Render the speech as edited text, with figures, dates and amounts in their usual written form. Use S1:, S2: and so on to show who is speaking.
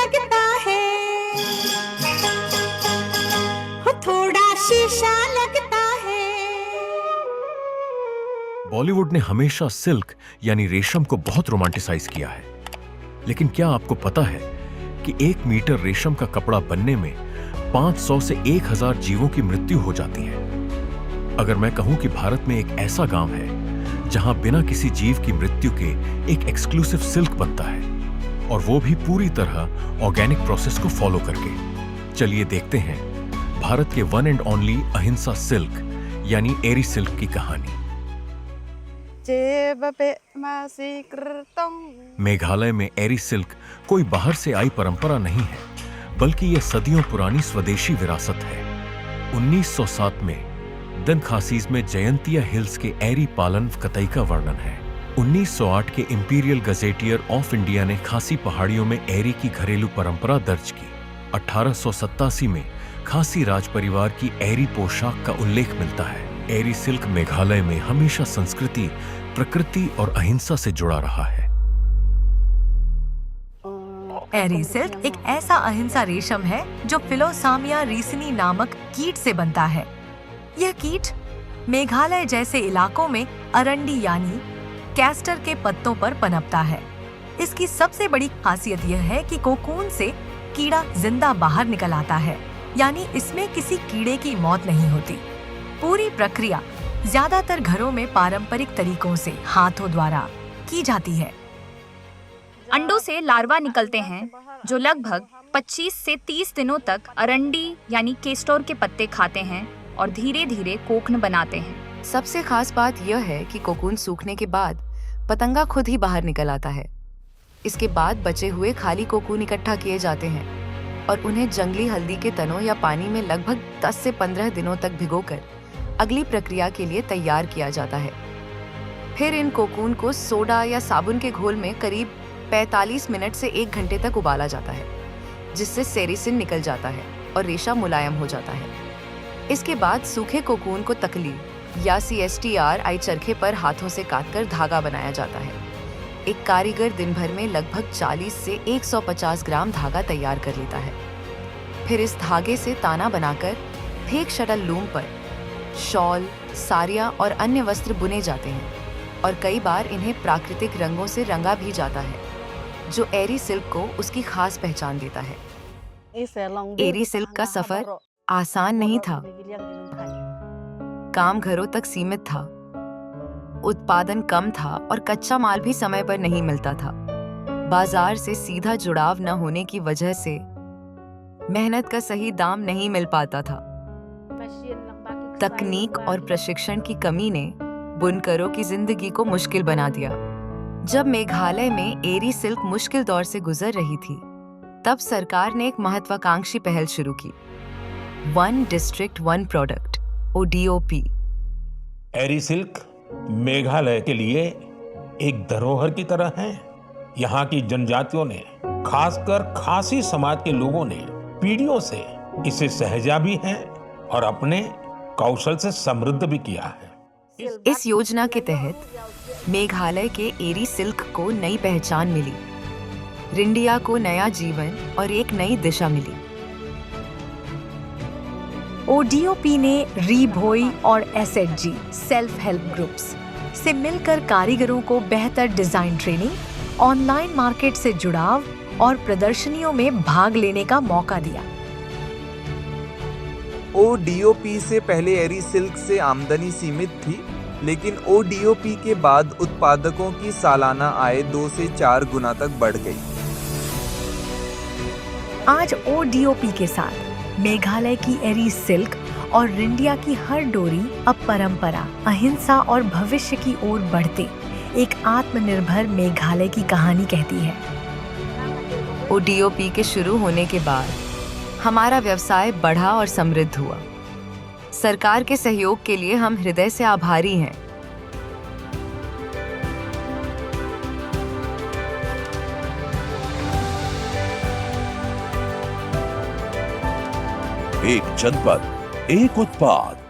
S1: लगता है, हो थोड़ा शीशा लगता है।
S2: बॉलीवुड ने हमेशा सिल्क यानी रेशम को बहुत रोमांटिसाइज किया है, लेकिन क्या आपको पता है कि 1 मीटर रेशम का कपड़ा बनने में 500 से 1000 जीवों की मृत्यु हो जाती है। अगर मैं कहूं कि भारत में एक ऐसा गांव है जहां बिना किसी जीव की मृत्यु के एक एक्सक्लूसिव सिल्क बनता है, और वो भी पूरी तरह ऑर्गेनिक प्रोसेस को फॉलो करके, चलिए देखते हैं भारत के वन एंड ओनली अहिंसा सिल्क यानी एरी सिल्क की कहानी। मेघालय में एरी सिल्क कोई बाहर से आई परंपरा नहीं है, बल्कि यह सदियों पुरानी स्वदेशी विरासत है। 1907 में दनखासीज में जयंतिया हिल्स के एरी पालन कतई का वर्णन है। 1908 के इंपीरियल गजेटियर ऑफ इंडिया ने खासी पहाड़ियों में एरी की घरेलू परंपरा दर्ज की। 1887 में खासी राज परिवार की एरी पोशाक का उल्लेख मिलता है। एरी सिल्क मेघालय में हमेशा संस्कृति, प्रकृति और अहिंसा से जुड़ा रहा है।
S3: एरी सिल्क एक ऐसा अहिंसा रेशम है जो फिलोसामिया रीसिनी नामक कीट से बनता है। यह कीट मेघालय जैसे इलाकों में अरंडी यानी कैस्टर के पत्तों पर पनपता है। इसकी सबसे बड़ी खासियत यह है कि कोकून से कीड़ा जिंदा बाहर निकल आता है, यानी इसमें किसी कीड़े की मौत नहीं होती। पूरी प्रक्रिया ज्यादातर घरों में पारंपरिक तरीकों से हाथों द्वारा की जाती है।
S4: अंडों से लार्वा निकलते हैं जो लगभग 25 से 30 दिनों तक अरंडी यानी केस्टोर के पत्ते खाते हैं और धीरे धीरे कोकून बनाते हैं।
S5: सबसे खास बात यह है कि कोकून सूखने के बाद पतंगा खुद ही बाहर निकल आता है। इसके बाद बचे हुए खाली कोकून इकट्ठा किए जाते हैं और उन्हें जंगली हल्दी के तनों या पानी में लगभग 10 से 15 दिनों तक भिगोकर अगली प्रक्रिया के लिए तैयार किया जाता है। फिर इन कोकून को सोडा या साबुन के घोल में करीब 45 मिनट से 1 घंटे तक उबाला जाता है, जिससे सेरिसिन निकल जाता है और रेशा मुलायम हो जाता है। इसके बाद सूखे कोकून को तकली या CSTRI चरखे पर हाथों से काटकर धागा बनाया जाता है। एक कारीगर दिन भर में लगभग 40 से 150 ग्राम धागा तैयार कर लेता है। फिर इस धागे से ताना बनाकर फेक शटल लूम पर शॉल, साड़ियाँ और अन्य वस्त्र बुने जाते हैं, और कई बार इन्हें प्राकृतिक रंगों से रंगा भी जाता है, जो एरी सिल्क को उसकी खास पहचान देता है। एरी सिल्क का सफर आसान नहीं था। काम घरों तक सीमित था, उत्पादन कम था और कच्चा माल भी समय पर नहीं मिलता था। बाजार से सीधा जुड़ाव न होने की वजह से मेहनत का सही दाम नहीं मिल पाता था। तकनीक और प्रशिक्षण की कमी ने बुनकरों की जिंदगी को मुश्किल बना दिया। जब मेघालय में एरी सिल्क मुश्किल दौर से गुजर रही थी, तब सरकार ने एक महत्वाकांक्षी पहल शुरू की, one district one product ODOP।
S6: एरी सिल्क मेघालय के लिए एक धरोहर की तरह है। यहाँ की जनजातियों ने, खासकर खासी समाज के लोगों ने पीढ़ियों से इसे सहेजा भी है और अपने कौशल से समृद्ध भी किया है।
S5: इस योजना के तहत मेघालय के एरी सिल्क को नई पहचान मिली, रिंडिया को नया जीवन और एक नई दिशा मिली।
S3: ODOP ने रीभोई और SHG सेल्फ हेल्प ग्रुप्स से मिलकर कारीगरों को बेहतर डिजाइन ट्रेनिंग, ऑनलाइन मार्केट से जुड़ाव और प्रदर्शनियों में भाग लेने का मौका दिया।
S7: ODOP से पहले एरी सिल्क से आमदनी सीमित थी, लेकिन ODOP के बाद उत्पादकों की सालाना आय 2 से 4 गुना तक बढ़ गई।
S3: आज ODOP के साथ मेघालय की एरी सिल्क और रिंडिया की हर डोरी अब परंपरा, अहिंसा और भविष्य की ओर बढ़ते एक आत्मनिर्भर मेघालय की कहानी कहती है।
S5: ODOP के शुरू होने के बाद हमारा व्यवसाय बढ़ा और समृद्ध हुआ। सरकार के सहयोग के लिए हम हृदय से आभारी हैं।
S8: एक जनपद, एक उत्पाद।